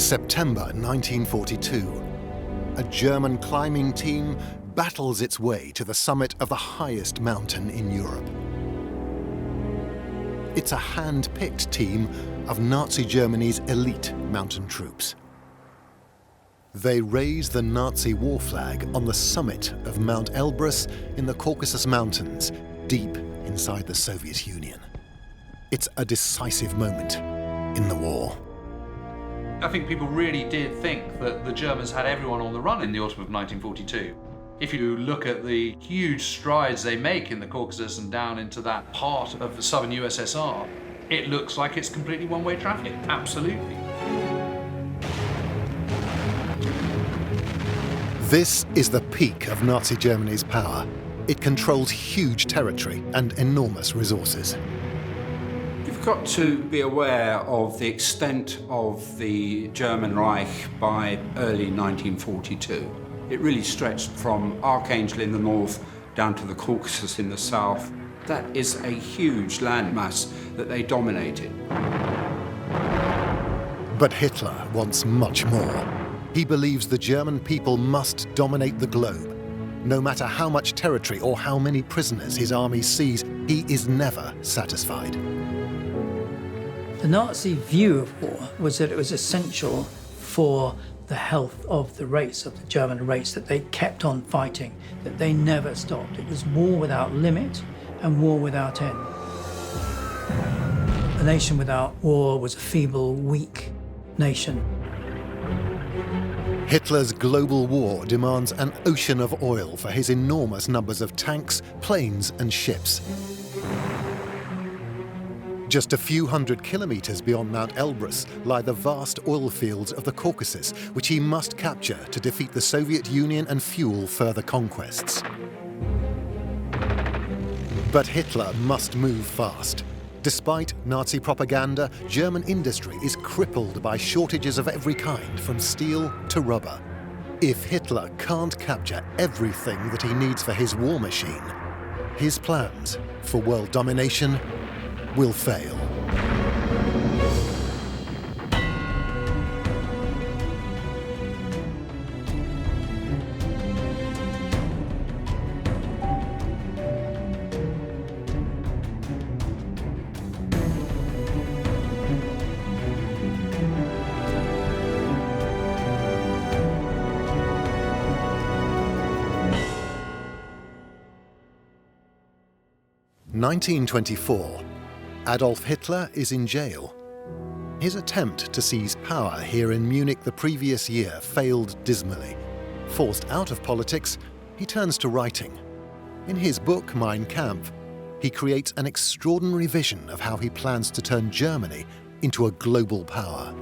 September 1942. A German climbing team battles its way to the summit of the highest mountain in Europe. It's a hand-picked team of Nazi Germany's elite mountain troops. They raise the Nazi war flag on the summit of Mount Elbrus in the Caucasus Mountains, deep inside the Soviet Union. It's a decisive moment in the war. I think people really did think that the Germans had everyone on the run in the autumn of 1942. If you look at the huge strides they make in the Caucasus and down into that part of the southern USSR, it looks like it's completely one-way traffic, absolutely. This is the peak of Nazi Germany's power. It controls huge territory and enormous resources. You've got to be aware of the extent of the German Reich by early 1942. It really stretched from Archangel in the north down to the Caucasus in the south. That is a huge landmass that they dominated. But Hitler wants much more. He believes the German people must dominate the globe. No matter how much territory or how many prisoners his army sees, he is never satisfied. The Nazi view of war was that it was essential for the health of the race, of the German race, that they kept on fighting, that they never stopped. It was war without limit and war without end. A nation without war was a feeble, weak nation. Hitler's global war demands an ocean of oil for his enormous numbers of tanks, planes and ships. Just a few hundred kilometers beyond Mount Elbrus lie the vast oil fields of the Caucasus, which he must capture to defeat the Soviet Union and fuel further conquests. But Hitler must move fast. Despite Nazi propaganda, German industry is crippled by shortages of every kind, from steel to rubber. If Hitler can't capture everything that he needs for his war machine, his plans for world domination will fail. In 1924, Adolf Hitler is in jail. His attempt to seize power here in Munich the previous year failed dismally. Forced out of politics, he turns to writing. In his book, Mein Kampf, he creates an extraordinary vision of how he plans to turn Germany into a global power.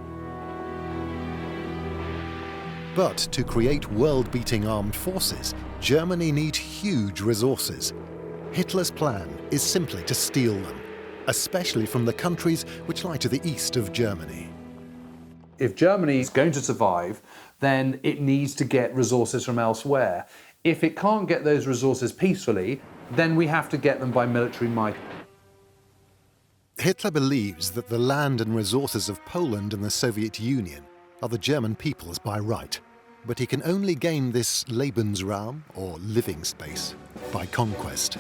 But to create world-beating armed forces, Germany needs huge resources. Hitler's plan is simply to steal them, especially from the countries which lie to the east of Germany. If Germany is going to survive, then it needs to get resources from elsewhere. If it can't get those resources peacefully, then we have to get them by military might. Hitler believes that the land and resources of Poland and the Soviet Union are the German people's by right, but he can only gain this Lebensraum, or living space, by conquest.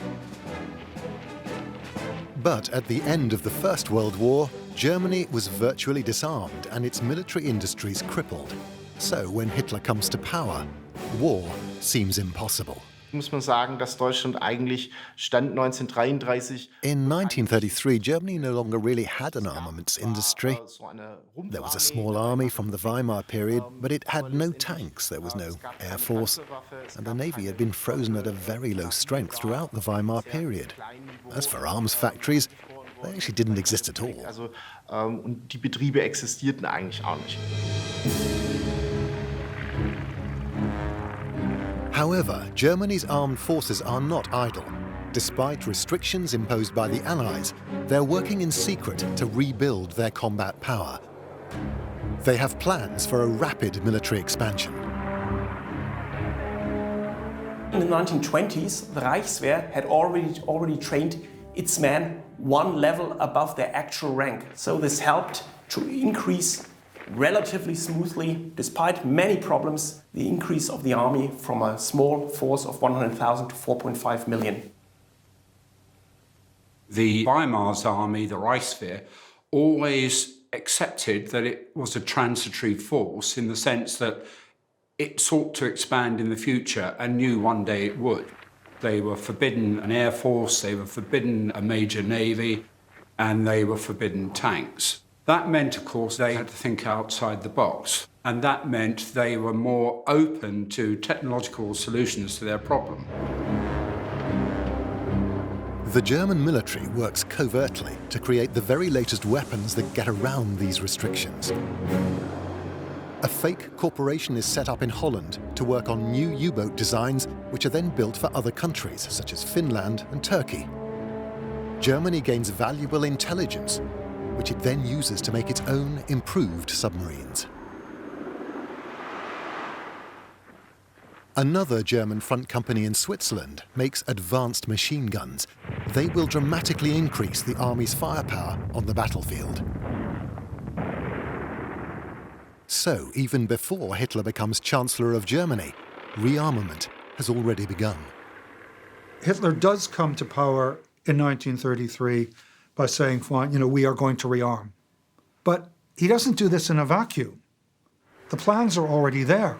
But at the end of the First World War, Germany was virtually disarmed and its military industries crippled. So when Hitler comes to power, war seems impossible. Muss man sagen, dass Deutschland eigentlich Stand 1933. In 1933, Germany no longer really had an armaments industry. There was a small army from the Weimar period, but it had no tanks, there was no air force, and the navy had been frozen at a very low strength throughout the Weimar period. As for arms factories, they actually didn't exist at all. Also, die Betriebe existierten eigentlich auch nicht. However, Germany's armed forces are not idle. Despite restrictions imposed by the Allies, they're working in secret to rebuild their combat power. They have plans for a rapid military expansion. In the 1920s, the Reichswehr had already trained its men one level above their actual rank. So this helped to increase relatively smoothly, despite many problems, the increase of the army from a small force of 100,000 to 4.5 million. The Weimar's army, the Reichswehr, always accepted that it was a transitory force in the sense that it sought to expand in the future and knew one day it would. They were forbidden an air force, they were forbidden a major navy, and they were forbidden tanks. That meant, of course, they had to think outside the box, and that meant they were more open to technological solutions to their problem. The German military works covertly to create the very latest weapons that get around these restrictions. A fake corporation is set up in Holland to work on new U-boat designs, which are then built for other countries, such as Finland and Turkey. Germany gains valuable intelligence, which it then uses to make its own improved submarines. Another German front company in Switzerland makes advanced machine guns. They will dramatically increase the army's firepower on the battlefield. So, even before Hitler becomes Chancellor of Germany, rearmament has already begun. Hitler does come to power in 1933 by saying, fine, we are going to rearm. But he doesn't do this in a vacuum. The plans are already there.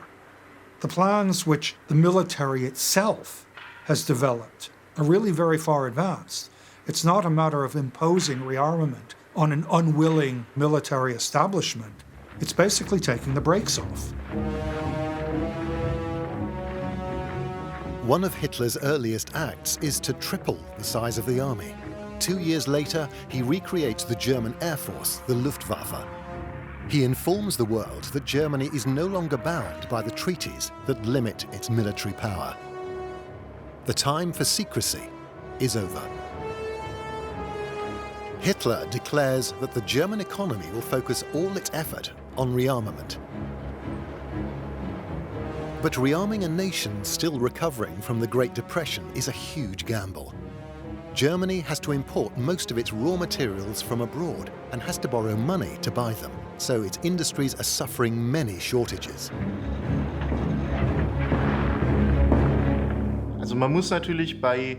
The plans which the military itself has developed are really very far advanced. It's not a matter of imposing rearmament on an unwilling military establishment. It's basically taking the brakes off. One of Hitler's earliest acts is to triple the size of the army. 2 years later, he recreates the German Air Force, the Luftwaffe. He informs the world that Germany is no longer bound by the treaties that limit its military power. The time for secrecy is over. Hitler declares that the German economy will focus all its effort on rearmament. But rearming a nation still recovering from the Great Depression is a huge gamble. Germany has to import most of its raw materials from abroad and has to borrow money to buy them, so its industries are suffering many shortages. Also man muss natürlich bei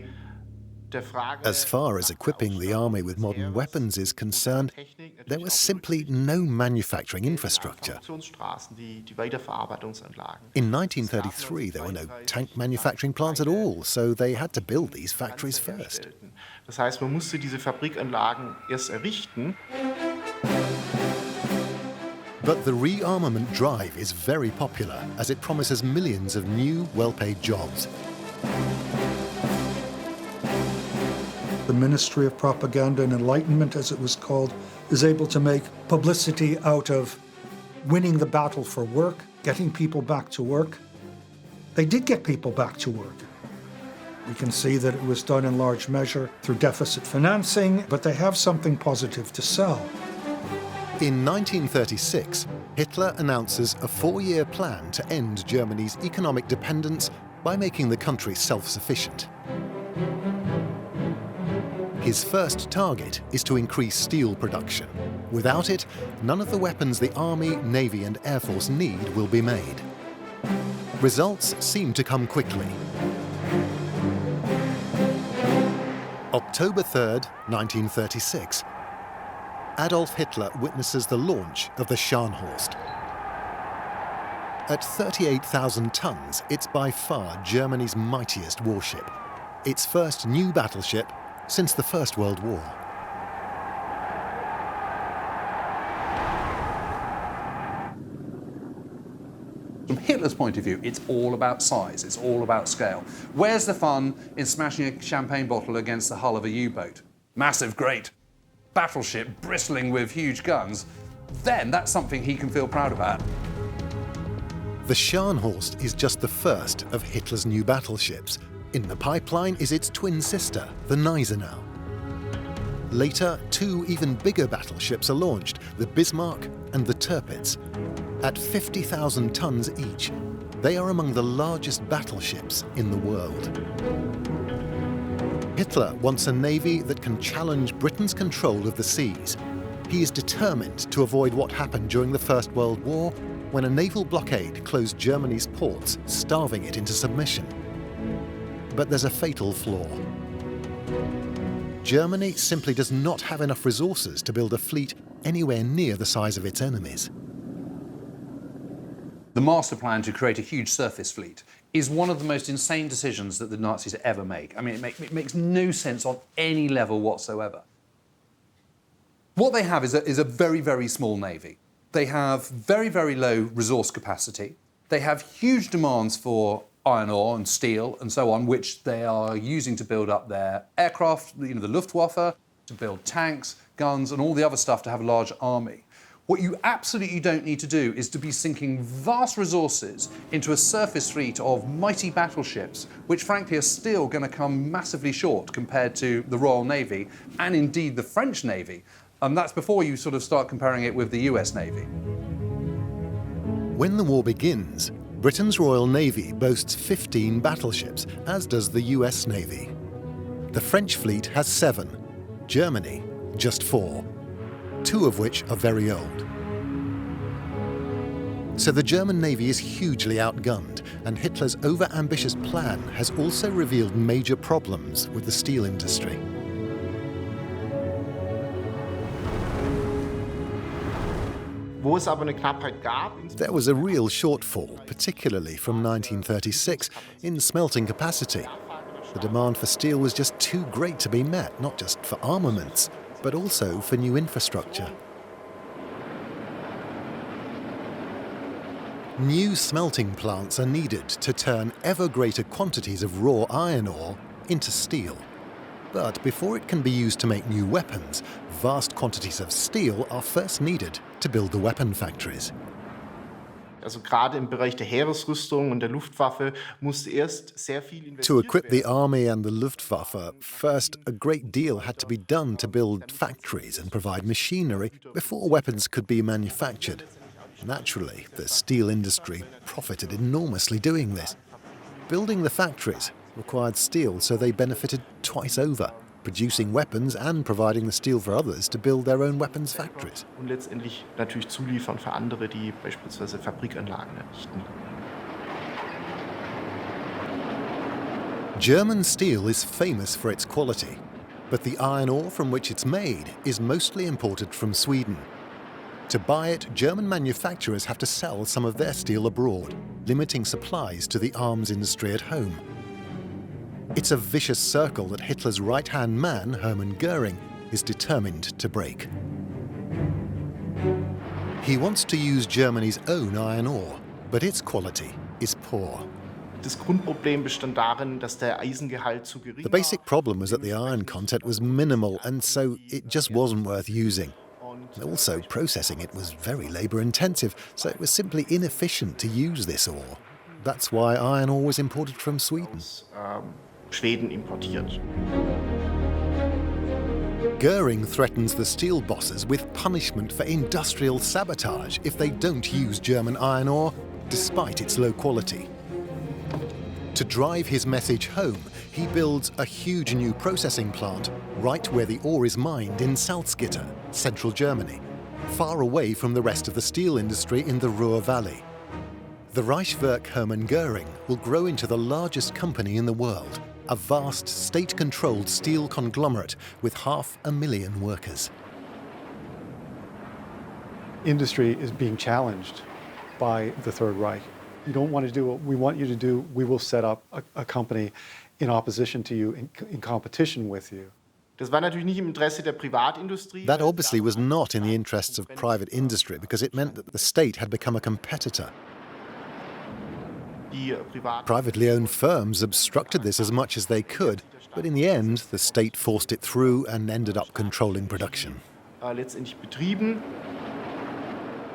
der Frage As far as equipping the army with modern weapons is concerned, there was simply no manufacturing infrastructure. In 1933, there were no tank manufacturing plants at all, so they had to build these factories first. Das heißt, man musste diese Fabrikanlagen erst errichten. But the rearmament drive is very popular, as it promises millions of new, well-paid jobs. The Ministry of Propaganda and Enlightenment, as it was called, is able to make publicity out of winning the battle for work, getting people back to work. They did get people back to work. We can see that it was done in large measure through deficit financing, but they have something positive to sell. In 1936, Hitler announces a 4-year plan to end Germany's economic dependence by making the country self-sufficient. His first target is to increase steel production. Without it, none of the weapons the Army, Navy and Air Force need will be made. Results seem to come quickly. October 3rd, 1936. Adolf Hitler witnesses the launch of the Scharnhorst. At 38,000 tons, it's by far Germany's mightiest warship. Its first new battleship since the First World War. From Hitler's point of view, it's all about size, it's all about scale. Where's the fun in smashing a champagne bottle against the hull of a U-boat? Massive, great battleship bristling with huge guns. Then that's something he can feel proud about. The Scharnhorst is just the first of Hitler's new battleships. In the pipeline is its twin sister, the Gneisenau. Later, 2 even bigger battleships are launched, the Bismarck and the Tirpitz. At 50,000 tons each, they are among the largest battleships in the world. Hitler wants a navy that can challenge Britain's control of the seas. He is determined to avoid what happened during the First World War, when a naval blockade closed Germany's ports, starving it into submission. But there's a fatal flaw. Germany simply does not have enough resources to build a fleet anywhere near the size of its enemies. The master plan to create a huge surface fleet is one of the most insane decisions that the Nazis ever make. I mean, it makes no sense on any level whatsoever. What they have is a very, very small navy. They have very, very low resource capacity. They have huge demands for iron ore and steel and so on, which they are using to build up their aircraft, the Luftwaffe, to build tanks, guns, and all the other stuff to have a large army. What you absolutely don't need to do is to be sinking vast resources into a surface fleet of mighty battleships, which frankly are still going to come massively short compared to the Royal Navy and indeed the French Navy. And that's before you sort of start comparing it with the US Navy. When the war begins, Britain's Royal Navy boasts 15 battleships, as does the US Navy. The French fleet has 7, Germany just 4, 2 of which are very old. So the German Navy is hugely outgunned, and Hitler's over-ambitious plan has also revealed major problems with the steel industry. There was a real shortfall, particularly from 1936, in smelting capacity. The demand for steel was just too great to be met, not just for armaments, but also for new infrastructure. New smelting plants are needed to turn ever greater quantities of raw iron ore into steel. But before it can be used to make new weapons, vast quantities of steel are first needed to build the weapon factories. To equip the army and the Luftwaffe, first a great deal had to be done to build factories and provide machinery before weapons could be manufactured. Naturally, the steel industry profited enormously doing this. Building the factories required steel, so they benefited twice over, producing weapons and providing the steel for others to build their own weapons factories. German steel is famous for its quality, but the iron ore from which it's made is mostly imported from Sweden. To buy it, German manufacturers have to sell some of their steel abroad, limiting supplies to the arms industry at home. It's a vicious circle that Hitler's right-hand man, Hermann Göring, is determined to break. He wants to use Germany's own iron ore, but its quality is poor. The basic problem was that the iron content was minimal, and so it just wasn't worth using. Also, processing it was very labour-intensive, so it was simply inefficient to use this ore. That's why iron ore was imported from Sweden. Göring threatens the steel bosses with punishment for industrial sabotage if they don't use German iron ore, despite its low quality. To drive his message home, he builds a huge new processing plant right where the ore is mined in Salzgitter, central Germany, far away from the rest of the steel industry in the Ruhr Valley. The Reichswerk Hermann Göring will grow into the largest company in the world, a vast state-controlled steel conglomerate with 500,000 workers. Industry is being challenged by the Third Reich. You don't want to do what we want you to do, we will set up a company in opposition to you, in competition with you. That obviously was not in the interests of private industry, because it meant that the state had become a competitor. Privately owned firms obstructed this as much as they could, but in the end, the state forced it through and ended up controlling production.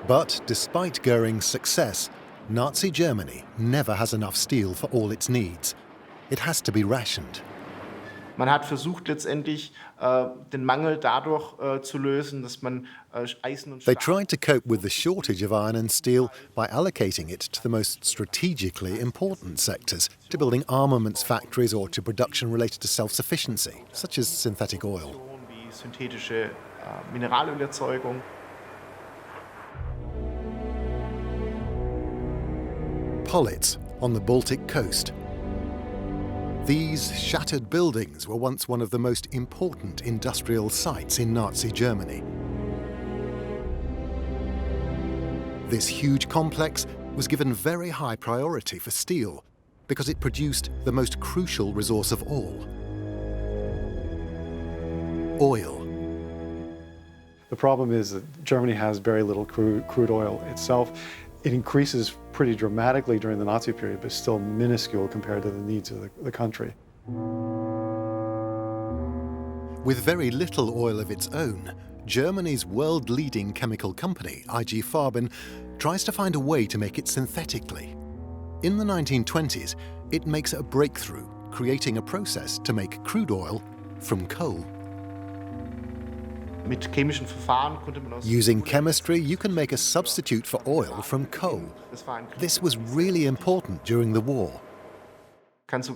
But despite Göring's success, Nazi Germany never has enough steel for all its needs. It has to be rationed. Man hat versucht letztendlich den Mangel dadurch zu lösen, dass man Eisen und Stahl. They tried to cope with the shortage of iron and steel by allocating it to the most strategically important sectors, to building armaments factories or to production related to self-sufficiency, such as synthetic oil. Wie synthetische Mineralölerzeugung. Politz on the Baltic coast. These shattered buildings were once one of the most important industrial sites in Nazi Germany. This huge complex was given very high priority for steel because it produced the most crucial resource of all: oil. The problem is that Germany has very little crude oil itself. It increases pretty dramatically during the Nazi period, but still minuscule compared to the needs of the country. With very little oil of its own, Germany's world-leading chemical company, IG Farben, tries to find a way to make it synthetically. In the 1920s, it makes a breakthrough, creating a process to make crude oil from coal. Using chemistry, you can make a substitute for oil from coal. This was really important during the war. The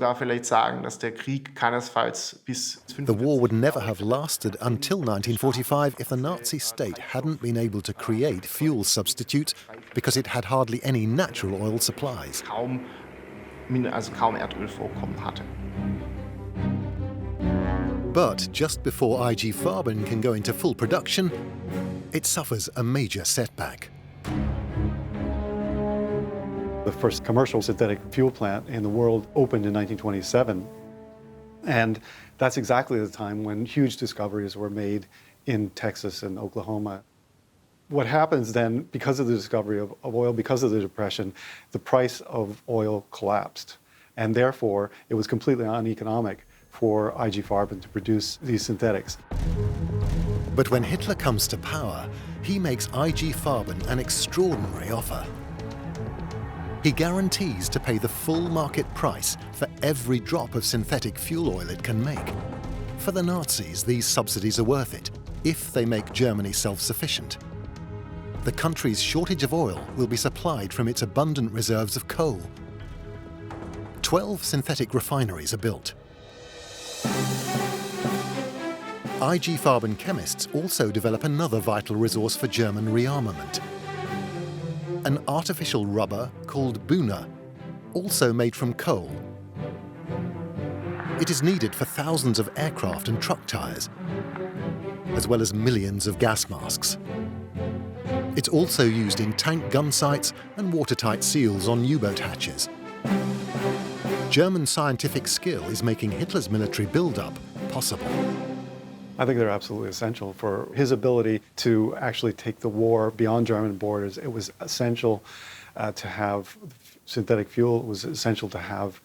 war would never have lasted until 1945 if the Nazi state hadn't been able to create fuel substitutes because it had hardly any natural oil supplies. But just before IG Farben can go into full production, it suffers a major setback. The first commercial synthetic fuel plant in the world opened in 1927. And that's exactly the time when huge discoveries were made in Texas and Oklahoma. What happens then, because of the discovery of oil, because of the Depression, the price of oil collapsed. And therefore, it was completely uneconomic for IG Farben to produce these synthetics. But when Hitler comes to power, he makes IG Farben an extraordinary offer. He guarantees to pay the full market price for every drop of synthetic fuel oil it can make. For the Nazis, these subsidies are worth it, if they make Germany self-sufficient. The country's shortage of oil will be supplied from its abundant reserves of coal. 12 synthetic refineries are built. IG Farben chemists also develop another vital resource for German rearmament: an artificial rubber called Buna, also made from coal. It is needed for thousands of aircraft and truck tires, as well as millions of gas masks. It's also used in tank gun sights and watertight seals on U-boat hatches. German scientific skill is making Hitler's military build-up possible. I think they're absolutely essential for his ability to actually take the war beyond German borders. It was essential to have synthetic fuel. It was essential to have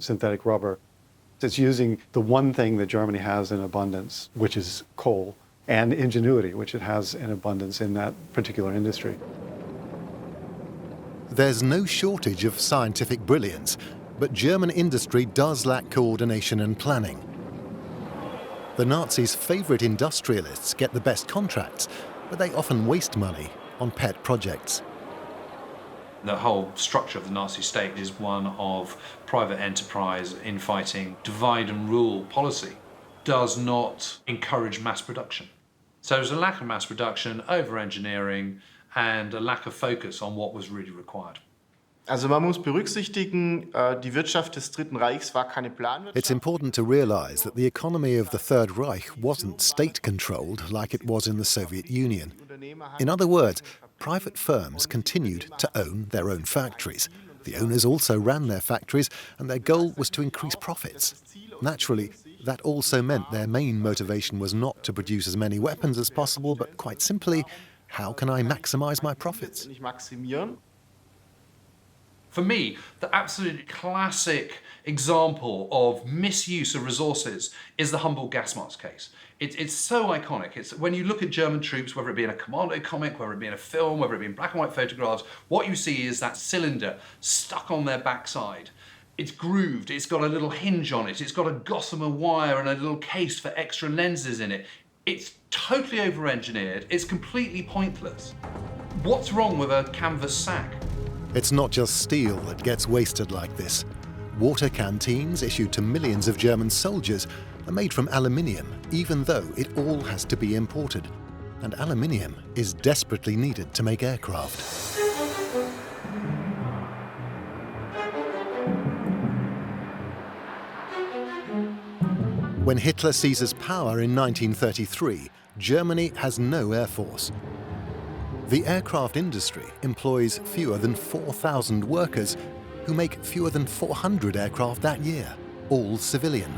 synthetic rubber. It's using the one thing that Germany has in abundance, which is coal, and ingenuity, which it has in abundance in that particular industry. There's no shortage of scientific brilliance, but German industry does lack coordination and planning. The Nazis' favorite industrialists get the best contracts, but they often waste money on pet projects. The whole structure of the Nazi state is one of private enterprise, infighting, divide and rule policy. Does not encourage mass production. So there's a lack of mass production, over-engineering, and a lack of focus on what was really required. Also man muss berücksichtigen, die Wirtschaft des Dritten Reichs war keine Planwirtschaft. It's important to realize that the economy of the Third Reich wasn't state-controlled like it was in the Soviet Union. In other words, private firms continued to own their own factories. The owners also ran their factories, and their goal was to increase profits. Naturally, that also meant their main motivation was not to produce as many weapons as possible, but quite simply, how can I maximize my profits? For me, the absolute classic example of misuse of resources is the Humboldt gas mask case. It's so iconic. It's when you look at German troops, whether it be in a commando comic, whether it be in a film, whether it be in black and white photographs, what you see is that cylinder stuck on their backside. It's grooved, it's got a little hinge on it, it's got a gossamer wire and a little case for extra lenses in it. It's totally over-engineered, it's completely pointless. What's wrong with a canvas sack? It's not just steel that gets wasted like this. Water canteens issued to millions of German soldiers are made from aluminium, even though it all has to be imported. And aluminium is desperately needed to make aircraft. When Hitler seizes power in 1933, Germany has no air force. The aircraft industry employs fewer than 4,000 workers who make fewer than 400 aircraft that year, all civilian.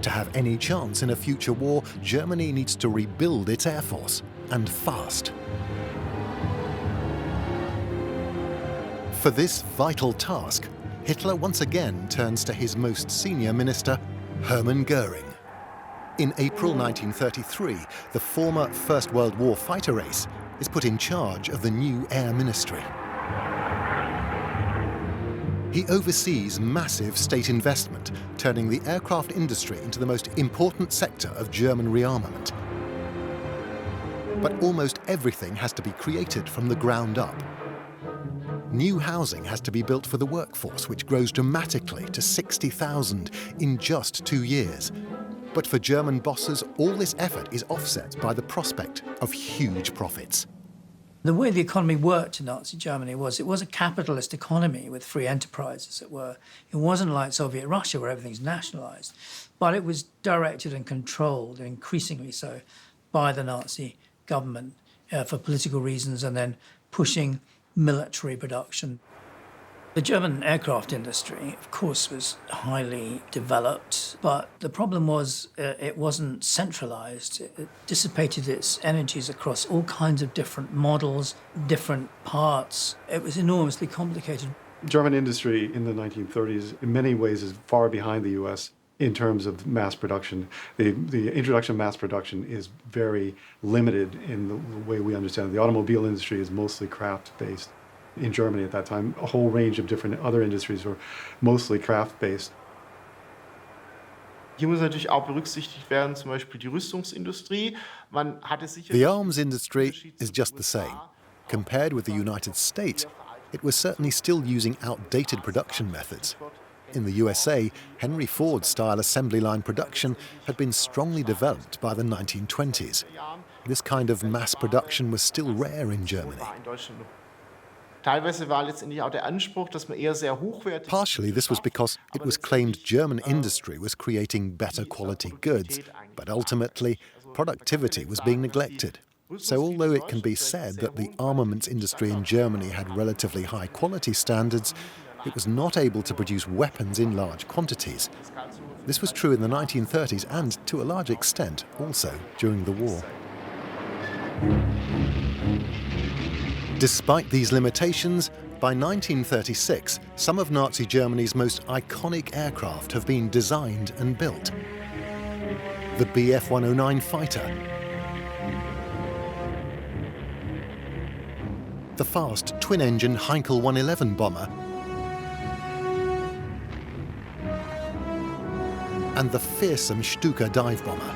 To have any chance in a future war, Germany needs to rebuild its air force, and fast. For this vital task, Hitler once again turns to his most senior minister, Hermann Göring. In April 1933, the former First World War fighter ace is put in charge of the new Air Ministry. He oversees massive state investment, turning the aircraft industry into the most important sector of German rearmament. But almost everything has to be created from the ground up. New housing has to be built for the workforce, which grows dramatically to 60,000 in just 2 years. But for German bosses, all this effort is offset by the prospect of huge profits. The way the economy worked in Nazi Germany was it was a capitalist economy with free enterprise, as it were. It wasn't like Soviet Russia where everything's nationalized, but it was directed and controlled, and increasingly so, by the Nazi government for political reasons, and then pushing military production. The German aircraft industry, of course, was highly developed, but the problem was it wasn't centralized. It dissipated its energies across all kinds of different models, different parts. It was enormously complicated. German industry in the 1930s, in many ways, is far behind the US in terms of mass production. The introduction of mass production is very limited in the way we understand it. The automobile industry is mostly craft-based. In Germany at that time, a whole range of different other industries were mostly craft-based. Hier muss natürlich auch berücksichtigt werden, zum Beispiel die Rüstungsindustrie. Man hatte sicher The arms industry is just the same. Compared with the United States, it was certainly still using outdated production methods. In the USA, Henry Ford-style assembly line production had been strongly developed by the 1920s. This kind of mass production was still rare in Germany. Teilweise war letztendlich auch der Anspruch, dass man eher sehr hochwertig. Partially, this was because it was claimed German industry was creating better quality goods, but ultimately, productivity was being neglected. So although it can be said that the armaments industry in Germany had relatively high quality standards, it was not able to produce weapons in large quantities. This was true in the 1930s and, to a large extent, also during the war. Despite these limitations, by 1936, some of Nazi Germany's most iconic aircraft have been designed and built. The Bf 109 fighter, the fast twin-engine Heinkel 111 bomber, and the fearsome Stuka dive bomber.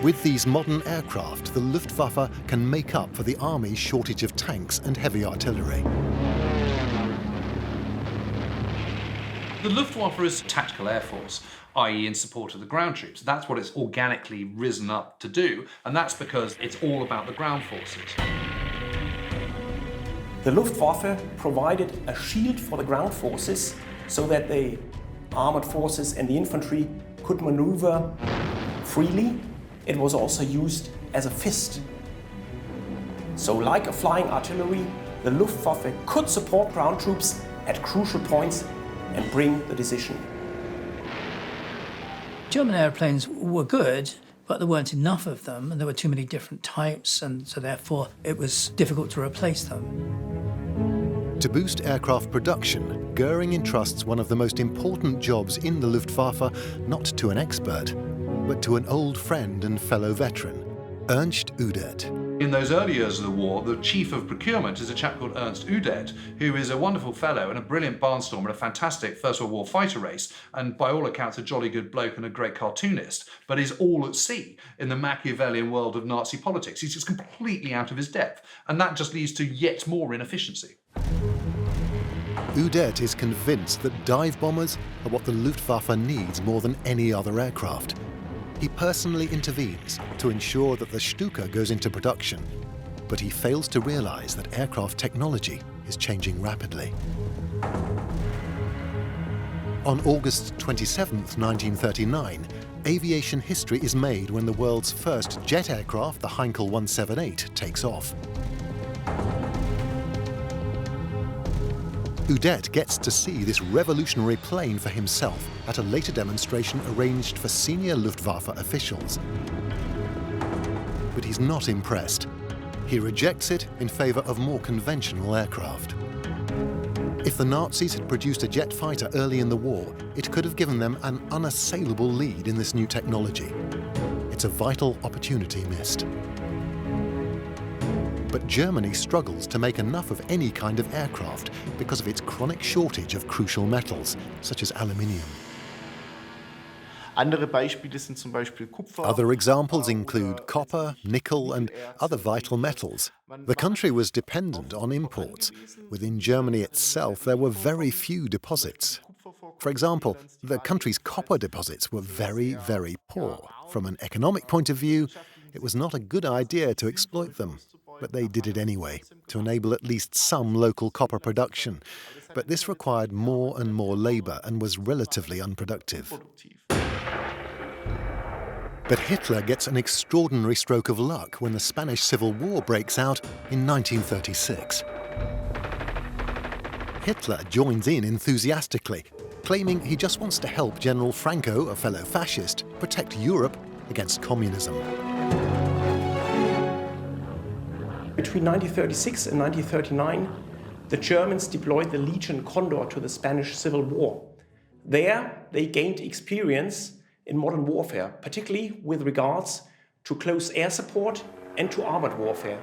With these modern aircraft, the Luftwaffe can make up for the army's shortage of tanks and heavy artillery. The Luftwaffe is a tactical air force, i.e. in support of the ground troops. That's what it's organically risen up to do, and that's because it's all about the ground forces. The Luftwaffe provided a shield for the ground forces so that the armored forces and the infantry could maneuver freely. It was also used as a fist. So like a flying artillery, the Luftwaffe could support ground troops at crucial points and bring the decision. German airplanes were good, but there weren't enough of them, and there were too many different types, and so therefore it was difficult to replace them. To boost aircraft production, Göring entrusts one of the most important jobs in the Luftwaffe not to an expert, but to an old friend and fellow veteran, Ernst Udet. In those early years of the war, the chief of procurement is a chap called Ernst Udet, who is a wonderful fellow and a brilliant barnstormer and a fantastic First World War fighter race, and by all accounts a jolly good bloke and a great cartoonist, but is all at sea in the Machiavellian world of Nazi politics. He's just completely out of his depth, and that just leads to yet more inefficiency. Udet is convinced that dive bombers are what the Luftwaffe needs more than any other aircraft. He personally intervenes to ensure that the Stuka goes into production, but he fails to realize that aircraft technology is changing rapidly. On August 27, 1939, aviation history is made when the world's first jet aircraft, the Heinkel 178, takes off. Udet gets to see this revolutionary plane for himself at a later demonstration arranged for senior Luftwaffe officials. But he's not impressed. He rejects it in favor of more conventional aircraft. If the Nazis had produced a jet fighter early in the war, it could have given them an unassailable lead in this new technology. It's a vital opportunity missed. But Germany struggles to make enough of any kind of aircraft because of its chronic shortage of crucial metals, such as aluminium. Other examples include copper, nickel, and other vital metals. The country was dependent on imports. Within Germany itself, there were very few deposits. For example, the country's copper deposits were very, very poor. From an economic point of view, it was not a good idea to exploit them. But they did it anyway, to enable at least some local copper production. But this required more and more labour and was relatively unproductive. But Hitler gets an extraordinary stroke of luck when the Spanish Civil War breaks out in 1936. Hitler joins in enthusiastically, claiming he just wants to help General Franco, a fellow fascist, protect Europe against communism. Between 1936 and 1939, the Germans deployed the Legion Condor to the Spanish Civil War. There, they gained experience in modern warfare, particularly with regards to close air support and to armored warfare.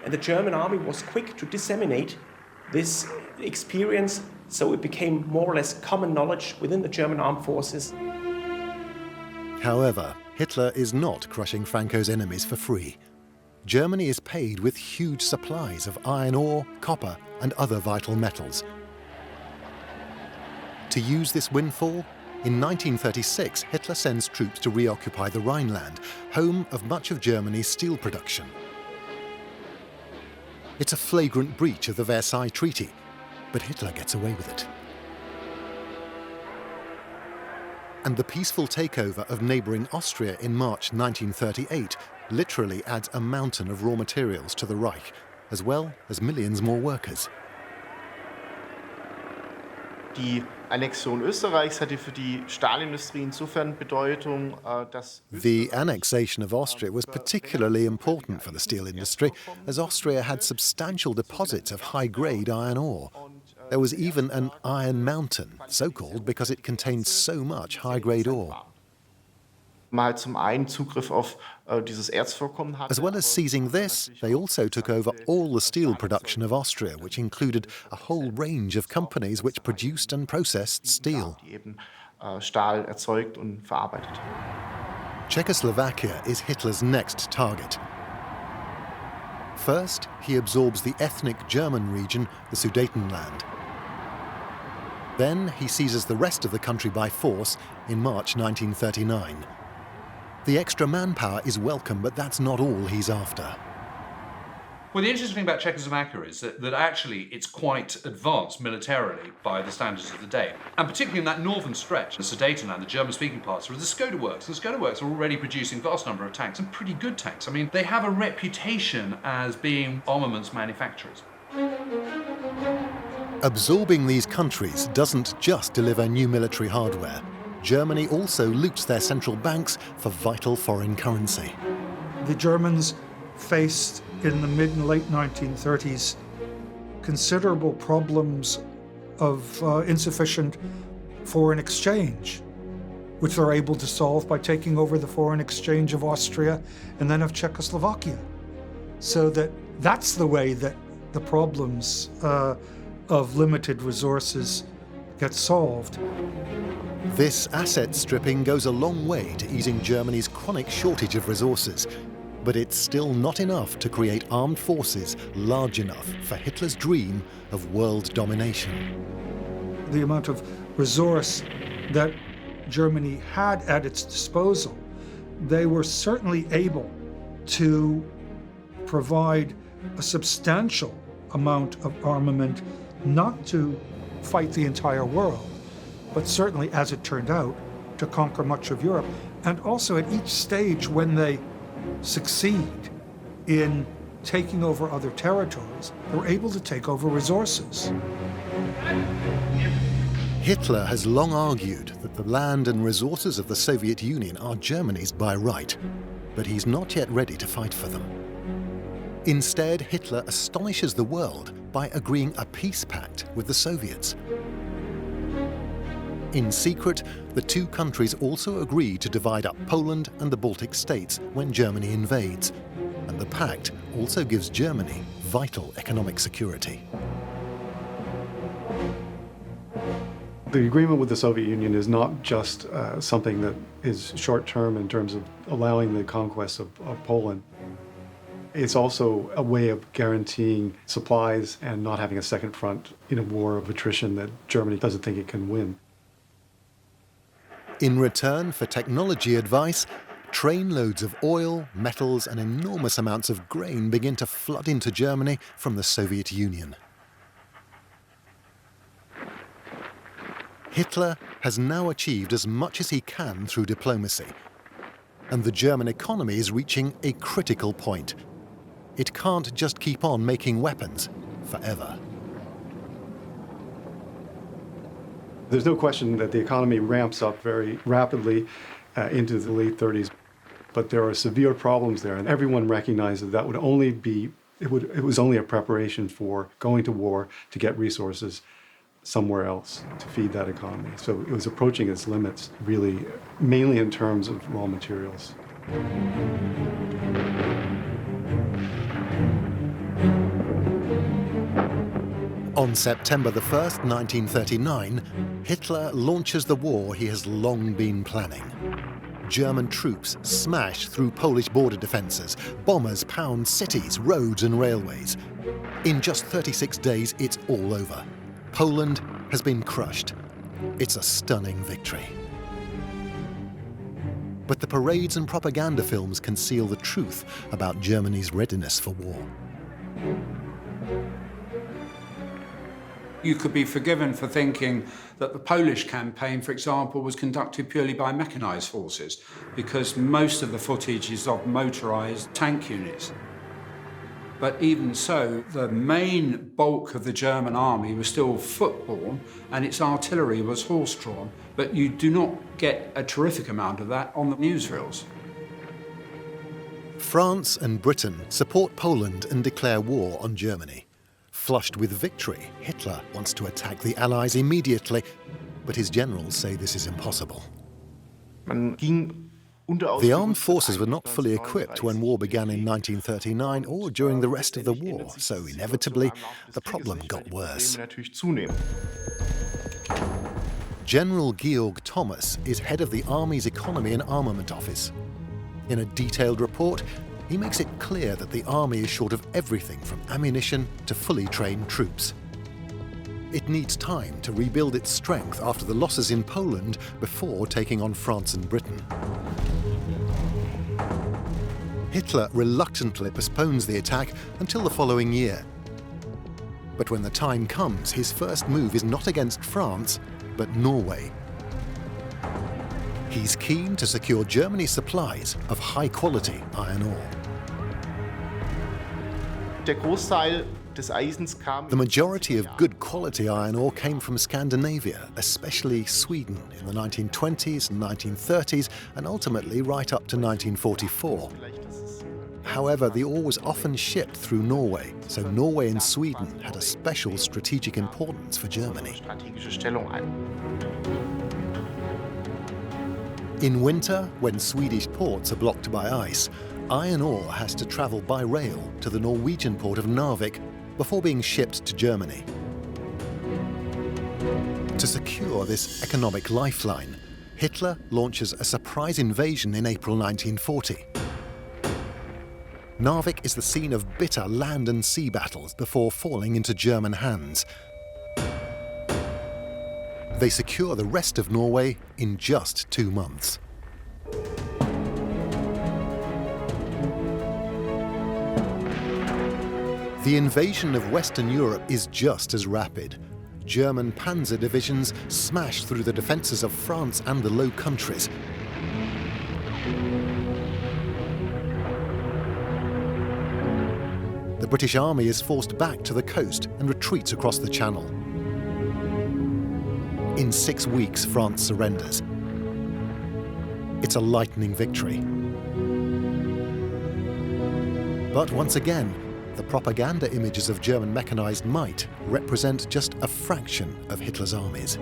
And the German army was quick to disseminate this experience, so it became more or less common knowledge within the German armed forces. However, Hitler is not crushing Franco's enemies for free. Germany is paid with huge supplies of iron ore, copper, and other vital metals. To use this windfall, in 1936, Hitler sends troops to reoccupy the Rhineland, home of much of Germany's steel production. It's a flagrant breach of the Versailles Treaty, but Hitler gets away with it. And the peaceful takeover of neighbouring Austria in March 1938 literally adds a mountain of raw materials to the Reich, as well as millions more workers. Die Annexion Österreichs hatte für die Stahlindustrie insofern Bedeutung, dass The annexation of Austria was particularly important for the steel industry, as Austria had substantial deposits of high-grade iron ore. There was even an Iron Mountain, so called because it contained so much high-grade ore. man halt zum einen Zugriff auf dieses Erzvorkommen hatte. As well as seizing this, they also took over all the steel production of Austria, which included a whole range of companies which produced and processed steel. Die eben Stahl erzeugt und verarbeitet. Czechoslovakia is Hitler's next target. First, he absorbs the ethnic German region, the Sudetenland. Then he seizes the rest of the country by force in March 1939. The extra manpower is welcome, but that's not all he's after. Well, the interesting thing about Czechoslovakia is that actually it's quite advanced militarily by the standards of the day. And particularly in that northern stretch, the Sudetenland, the German-speaking parts, are the Skoda works. The Skoda works are already producing a vast number of tanks, and pretty good tanks. I mean, they have a reputation as being armaments manufacturers. Absorbing these countries doesn't just deliver new military hardware. Germany also loots their central banks for vital foreign currency. The Germans faced in the mid and late 1930s considerable problems of insufficient foreign exchange, which they're able to solve by taking over the foreign exchange of Austria and then of Czechoslovakia. so that's the way that the problems of limited resources get solved. This asset stripping goes a long way to easing Germany's chronic shortage of resources, but it's still not enough to create armed forces large enough for Hitler's dream of world domination. The amount of resource that Germany had at its disposal, they were certainly able to provide a substantial amount of armament, not to fight the entire world, but certainly, as it turned out, to conquer much of Europe. And also at each stage when they succeed in taking over other territories, they're able to take over resources. Hitler has long argued that the land and resources of the Soviet Union are Germany's by right, but he's not yet ready to fight for them. Instead, Hitler astonishes the world by agreeing a peace pact with the Soviets. In secret, the two countries also agree to divide up Poland and the Baltic states when Germany invades, and the pact also gives Germany vital economic security. The agreement with the Soviet Union is not just something that is short-term in terms of allowing the conquest of Poland. It's also a way of guaranteeing supplies and not having a second front in a war of attrition that Germany doesn't think it can win. In return for technology advice, trainloads of oil, metals, and enormous amounts of grain begin to flood into Germany from the Soviet Union. Hitler has now achieved as much as he can through diplomacy, and the German economy is reaching a critical point. It can't just keep on making weapons forever. There's no question that the economy ramps up very rapidly into the late 30s, but there are severe problems there, and everyone recognizes that would only be, it was only a preparation for going to war to get resources somewhere else to feed that economy. So it was approaching its limits, really, mainly in terms of raw materials. On September the 1st, 1939, Hitler launches the war he has long been planning. German troops smash through Polish border defenses. Bombers pound cities, roads and railways. In just 36 days, it's all over. Poland has been crushed. It's a stunning victory. But the parades and propaganda films conceal the truth about Germany's readiness for war. You could be forgiven for thinking that the Polish campaign, for example, was conducted purely by mechanized forces, because most of the footage is of motorized tank units. But even so, the main bulk of the German army was still foot-borne, and its artillery was horse-drawn, but you do not get a terrific amount of that on the newsreels. France and Britain support Poland and declare war on Germany. Flushed with victory, Hitler wants to attack the Allies immediately, but his generals say this is impossible. The armed forces were not fully equipped when war began in 1939 or during the rest of the war, so inevitably the problem got worse. General Georg Thomas is head of the Army's Economy and Armament Office. In a detailed report, he makes it clear that the army is short of everything from ammunition to fully trained troops. It needs time to rebuild its strength after the losses in Poland before taking on France and Britain. Hitler reluctantly postpones the attack until the following year. But when the time comes, his first move is not against France, but Norway. He's keen to secure Germany's supplies of high-quality iron ore. The majority of good quality iron ore came from Scandinavia, especially Sweden, in the 1920s and 1930s, and ultimately right up to 1944. However, the ore was often shipped through Norway, so Norway and Sweden had a special strategic importance for Germany. In winter, when Swedish ports are blocked by ice, iron ore has to travel by rail to the Norwegian port of Narvik before being shipped to Germany. To secure this economic lifeline, Hitler launches a surprise invasion in April 1940. Narvik is the scene of bitter land and sea battles before falling into German hands. They secure the rest of Norway in just 2 months. The invasion of Western Europe is just as rapid. German panzer divisions smash through the defences of France and the Low Countries. The British Army is forced back to the coast and retreats across the Channel. In 6 weeks, France surrenders. It's a lightning victory. But once again, the propaganda images of German mechanized might represent just a fraction of Hitler's armies.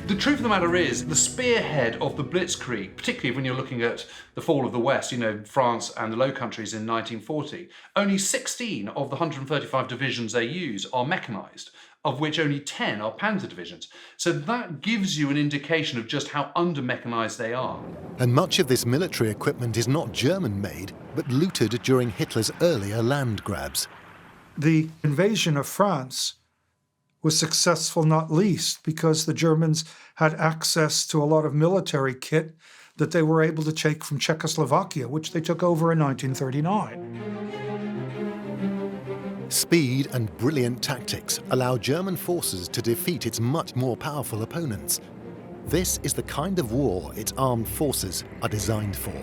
The truth of the matter is, the spearhead of the Blitzkrieg, particularly when you're looking at the fall of the West, you know, France and the Low Countries in 1940, only 16 of the 135 divisions they use are mechanized, of which only 10 are panzer divisions. So that gives you an indication of just how under-mechanized they are. And much of this military equipment is not German-made, but looted during Hitler's earlier land grabs. The invasion of France was successful not least because the Germans had access to a lot of military kit that they were able to take from Czechoslovakia, which they took over in 1939. Speed and brilliant tactics allow German forces to defeat its much more powerful opponents. This is the kind of war its armed forces are designed for.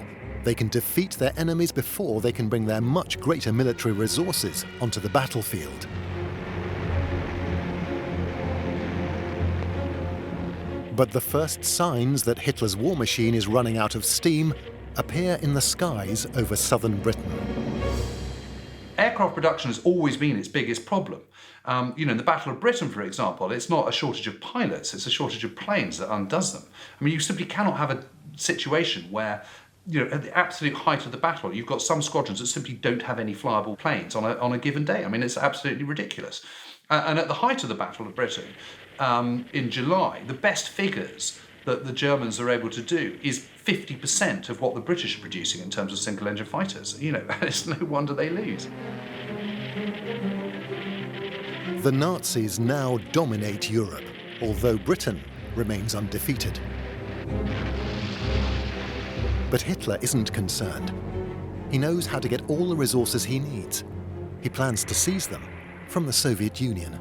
They can defeat their enemies before they can bring their much greater military resources onto the battlefield. But the first signs that Hitler's war machine is running out of steam appear in the skies over southern Britain. Aircraft production has always been its biggest problem. You know, in the Battle of Britain, for example, it's not a shortage of pilots, it's a shortage of planes that undoes them. I mean, you simply cannot have a situation where, you know, at the absolute height of the battle, you've got some squadrons that simply don't have any flyable planes on a given day. I mean, it's absolutely ridiculous. And at the height of the Battle of Britain, in July, the best figures that the Germans are able to do is 50% of what the British are producing in terms of single-engine fighters. You know, it's no wonder they lose. The Nazis now dominate Europe, although Britain remains undefeated. But Hitler isn't concerned. He knows how to get all the resources he needs. He plans to seize them from the Soviet Union.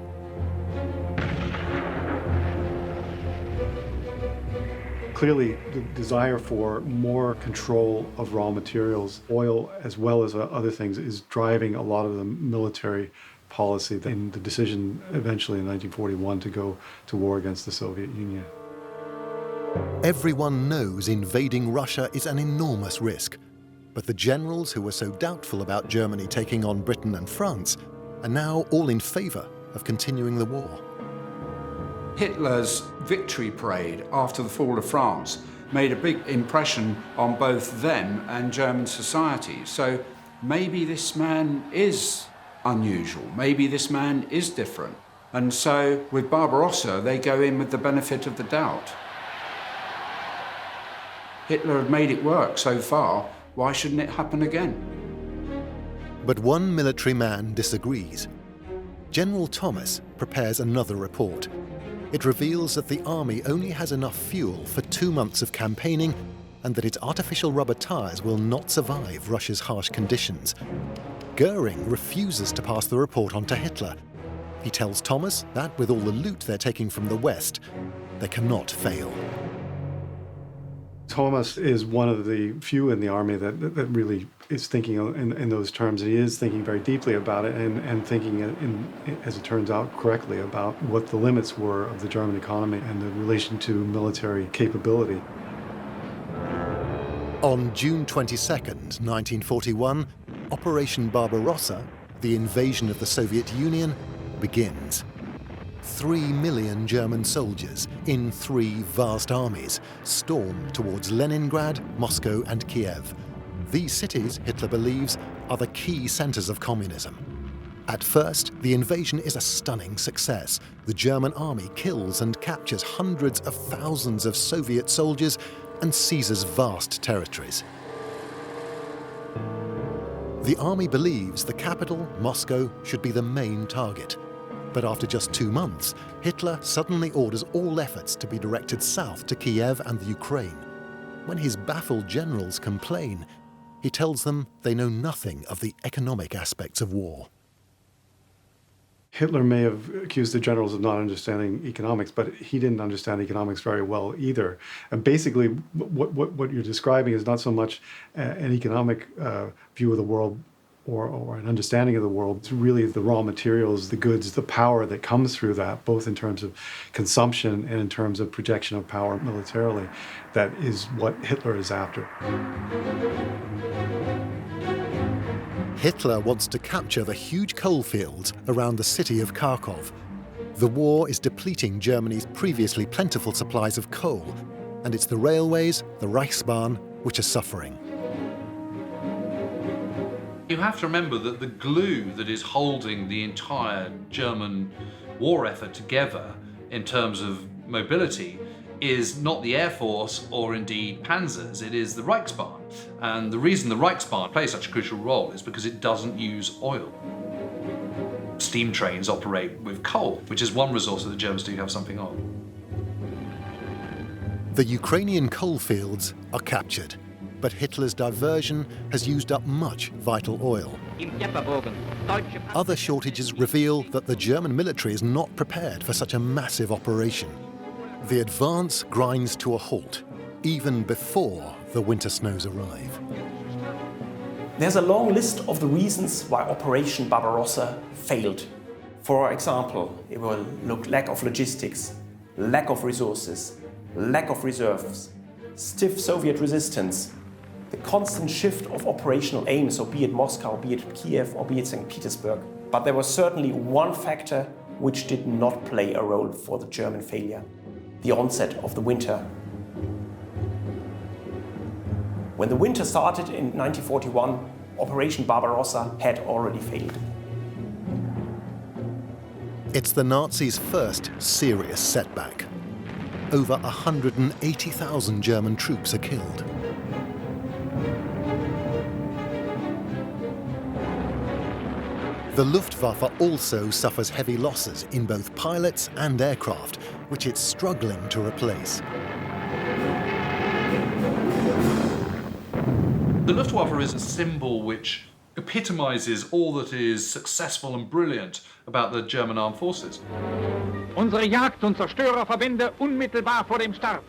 Clearly, the desire for more control of raw materials, oil as well as other things, is driving a lot of the military policy and the decision eventually in 1941 to go to war against the Soviet Union. Everyone knows invading Russia is an enormous risk, but the generals who were so doubtful about Germany taking on Britain and France are now all in favor of continuing the war. Hitler's victory parade after the fall of France made a big impression on both them and German society. So maybe this man is unusual, maybe this man is different. And so with Barbarossa, they go in with the benefit of the doubt. Hitler had made it work so far, why shouldn't it happen again? But one military man disagrees. General Thomas prepares another report. It reveals that the army only has enough fuel for 2 months of campaigning and that its artificial rubber tires will not survive Russia's harsh conditions. Goering refuses to pass the report on to Hitler. He tells Thomas that with all the loot they're taking from the West, they cannot fail. Thomas is one of the few in the army that really is thinking in those terms. He is thinking very deeply about it and thinking, as it turns out, correctly about what the limits were of the German economy and the relation to military capability. On June 22nd, 1941, Operation Barbarossa, the invasion of the Soviet Union, begins. 3 million German soldiers in 3 vast armies storm towards Leningrad, Moscow and Kiev. These cities, Hitler believes, are the key centers of communism. At first, the invasion is a stunning success. The German army kills and captures hundreds of thousands of Soviet soldiers and seizes vast territories. The army believes the capital, Moscow, should be the main target. But after just 2 months, Hitler suddenly orders all efforts to be directed south to Kiev and the Ukraine. When his baffled generals complain, he tells them they know nothing of the economic aspects of war. Hitler may have accused the generals of not understanding economics, but he didn't understand economics very well either. And basically, what you're describing is not so much an economic view of the world or an understanding of the world. It's really the raw materials, the goods, the power that comes through that, both in terms of consumption and in terms of projection of power militarily. That is what Hitler is after. Hitler wants to capture the huge coal fields around the city of Kharkov. The war is depleting Germany's previously plentiful supplies of coal, and it's the railways, the Reichsbahn, which are suffering. You have to remember that the glue that is holding the entire German war effort together in terms of mobility is not the Air Force or indeed panzers, it is the Reichsbahn. And the reason the Reichsbahn plays such a crucial role is because it doesn't use oil. Steam trains operate with coal, which is one resource that the Germans do have something of. The Ukrainian coal fields are captured, but Hitler's diversion has used up much vital oil. Other shortages reveal that the German military is not prepared for such a massive operation. The advance grinds to a halt, even before the winter snows arrive. There's a long list of the reasons why Operation Barbarossa failed. For example, it will look lack of logistics, lack of resources, lack of reserves, stiff Soviet resistance, the constant shift of operational aims, so be it Moscow, be it Kiev, or be it St. Petersburg. But there was certainly one factor which did not play a role for the German failure: the onset of the winter. When the winter started in 1941, Operation Barbarossa had already failed. It's the Nazis' first serious setback. Over 180,000 German troops are killed. The Luftwaffe also suffers heavy losses in both pilots and aircraft, which it's struggling to replace. The Luftwaffe is a symbol which epitomizes all that is successful and brilliant about the German armed forces. Unsere Jagd- und Zerstörerverbände unmittelbar vor dem Start.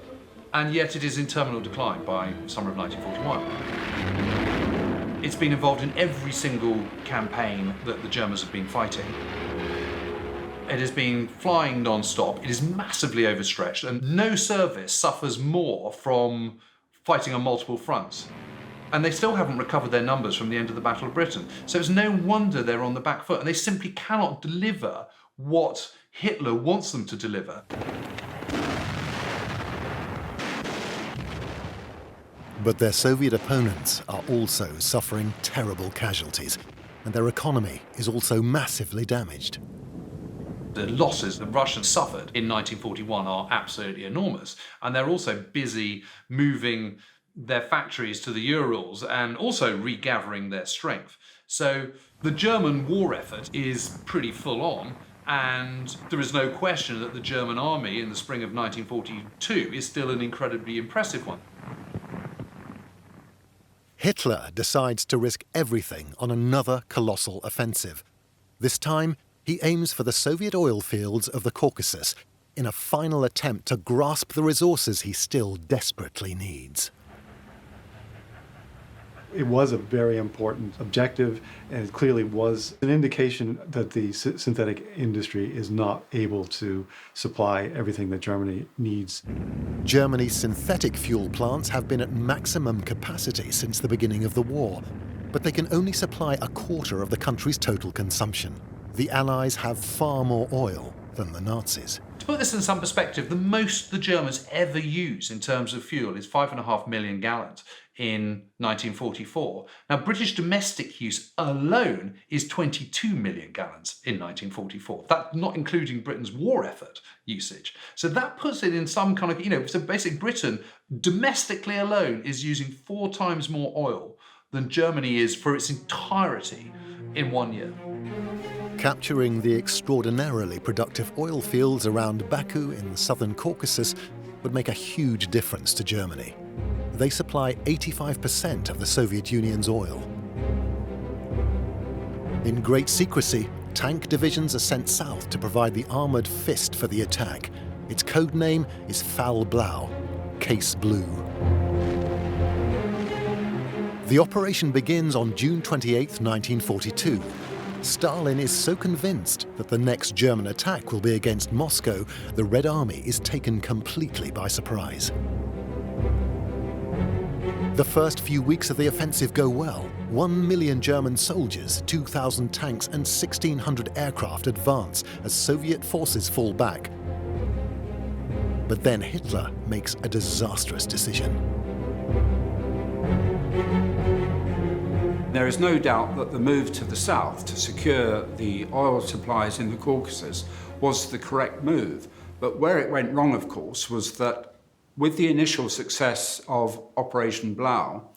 And yet it is in terminal decline by summer of 1941. It's been involved in every single campaign that the Germans have been fighting. It has been flying non-stop. It is massively overstretched, and no service suffers more from fighting on multiple fronts. And they still haven't recovered their numbers from the end of the Battle of Britain. So it's no wonder they're on the back foot, and they simply cannot deliver what Hitler wants them to deliver. But their Soviet opponents are also suffering terrible casualties, and their economy is also massively damaged. The losses the Russians suffered in 1941 are absolutely enormous, and they're also busy moving their factories to the Urals and also regathering their strength. So the German war effort is pretty full on, and there is no question that the German army in the spring of 1942 is still an incredibly impressive one. Hitler decides to risk everything on another colossal offensive. This time, he aims for the Soviet oil fields of the Caucasus in a final attempt to grasp the resources he still desperately needs. It was a very important objective, and it clearly was an indication that the synthetic industry is not able to supply everything that Germany needs. Germany's synthetic fuel plants have been at maximum capacity since the beginning of the war, but they can only supply a quarter of the country's total consumption. The Allies have far more oil, than the Nazis. To put this in some perspective, the most the Germans ever use in terms of fuel is 5.5 million gallons in 1944. Now, British domestic use alone is 22 million gallons in 1944. That's not including Britain's war effort usage. So that puts it in some kind of, so basically Britain domestically alone is using 4 times more oil than Germany is for its entirety in 1 year. Capturing the extraordinarily productive oil fields around Baku in the southern Caucasus would make a huge difference to Germany. They supply 85% of the Soviet Union's oil. In great secrecy, tank divisions are sent south to provide the armoured fist for the attack. Its code name is Fall Blau, Case Blue. The operation begins on June 28, 1942. Stalin is so convinced that the next German attack will be against Moscow, the Red Army is taken completely by surprise. The first few weeks of the offensive go well. 1 million German soldiers, 2,000 tanks and 1,600 aircraft advance as Soviet forces fall back. But then Hitler makes a disastrous decision. There is no doubt that the move to the south to secure the oil supplies in the Caucasus was the correct move. But where it went wrong, of course, was that with the initial success of Operation Blau,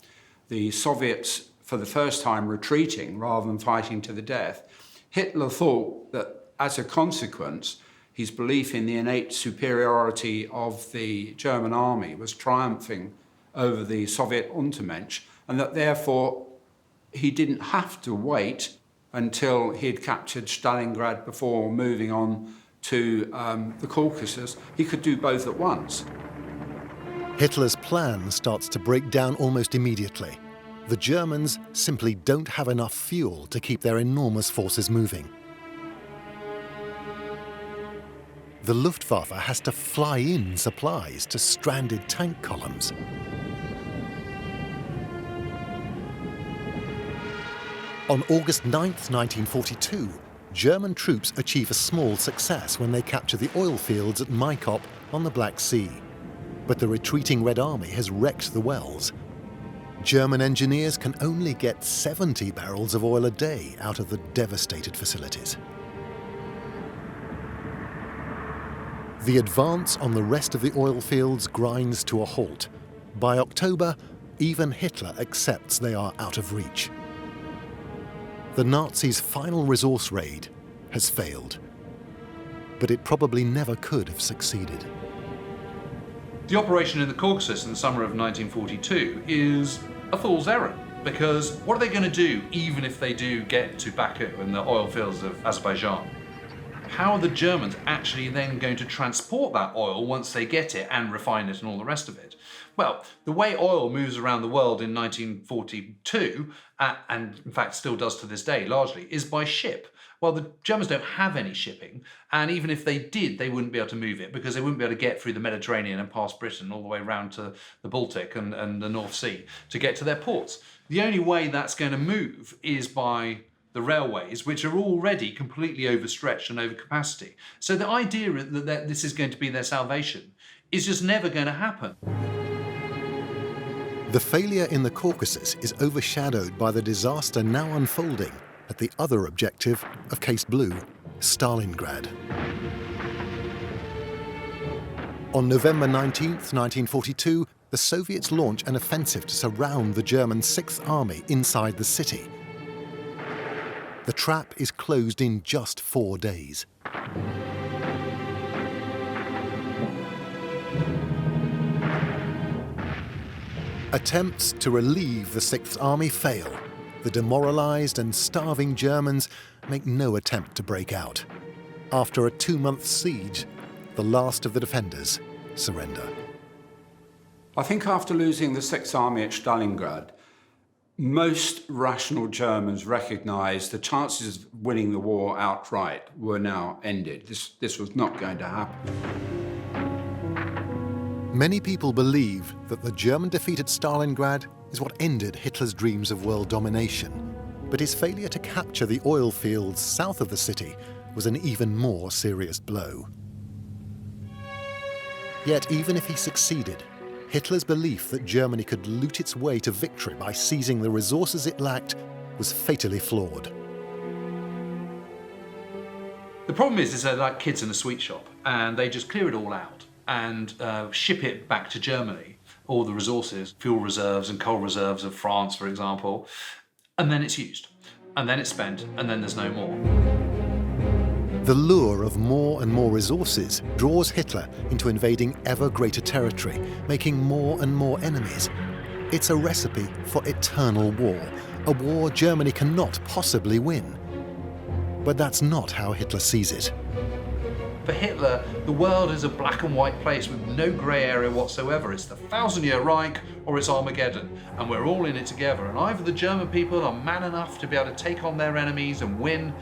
the Soviets, for the first time, retreating rather than fighting to the death, Hitler thought that as a consequence, his belief in the innate superiority of the German army was triumphing over the Soviet Untermensch, and that therefore he didn't have to wait until he'd captured Stalingrad before moving on to the Caucasus. He could do both at once. Hitler's plan starts to break down almost immediately. The Germans simply don't have enough fuel to keep their enormous forces moving. The Luftwaffe has to fly in supplies to stranded tank columns. On August 9th, 1942, German troops achieve a small success when they capture the oil fields at Maikop on the Black Sea. But the retreating Red Army has wrecked the wells. German engineers can only get 70 barrels of oil a day out of the devastated facilities. The advance on the rest of the oil fields grinds to a halt. By October, even Hitler accepts they are out of reach. The Nazis' final resource raid has failed, but it probably never could have succeeded. The operation in the Caucasus in the summer of 1942 is a fool's errand, because what are they going to do even if they do get to Baku and the oil fields of Azerbaijan? How are the Germans actually then going to transport that oil once they get it and refine it and all the rest of it? Well, the way oil moves around the world in 1942, and in fact still does to this day largely, is by ship. Well, the Germans don't have any shipping, and even if they did, they wouldn't be able to move it because they wouldn't be able to get through the Mediterranean and past Britain all the way around to the Baltic and the North Sea to get to their ports. The only way that's going to move is by the railways, which are already completely overstretched and over capacity. So the idea that this is going to be their salvation is just never going to happen. The failure in the Caucasus is overshadowed by the disaster now unfolding at the other objective of Case Blue, Stalingrad. On November 19th, 1942, the Soviets launch an offensive to surround the German 6th Army inside the city. The trap is closed in just 4 days. Attempts to relieve the 6th Army fail. The demoralized and starving Germans make no attempt to break out. After a 2-month siege, the last of the defenders surrender. I think after losing the 6th Army at Stalingrad, most rational Germans recognised the chances of winning the war outright were now ended. This was not going to happen. Many people believe that the German defeat at Stalingrad is what ended Hitler's dreams of world domination. But his failure to capture the oil fields south of the city was an even more serious blow. Yet even if he succeeded, Hitler's belief that Germany could loot its way to victory by seizing the resources it lacked was fatally flawed. The problem is they're like kids in a sweet shop, and they just clear it all out and ship it back to Germany, all the resources, fuel reserves and coal reserves of France, for example, and then it's used, and then it's spent, and then there's no more. The lure of more and more resources draws Hitler into invading ever greater territory, making more and more enemies. It's a recipe for eternal war, a war Germany cannot possibly win. But that's not how Hitler sees it. For Hitler, the world is a black and white place with no grey area whatsoever. It's the 1,000-year Reich or it's Armageddon, and we're all in it together. And either the German people are man enough to be able to take on their enemies and win,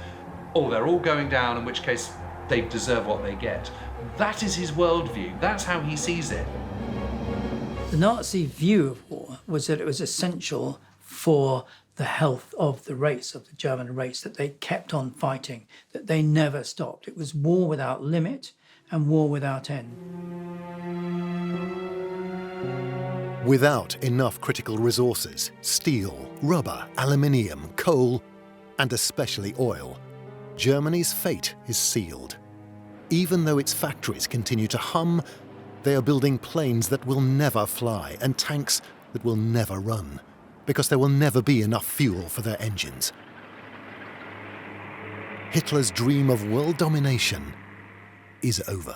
or they're all going down, in which case they deserve what they get. That is his worldview. That's how he sees it. The Nazi view of war was that it was essential for the health of the race, of the German race, that they kept on fighting, that they never stopped. It was war without limit and war without end. Without enough critical resources, steel, rubber, aluminium, coal, and especially oil, Germany's fate is sealed. Even though its factories continue to hum, they are building planes that will never fly and tanks that will never run, because there will never be enough fuel for their engines. Hitler's dream of world domination is over.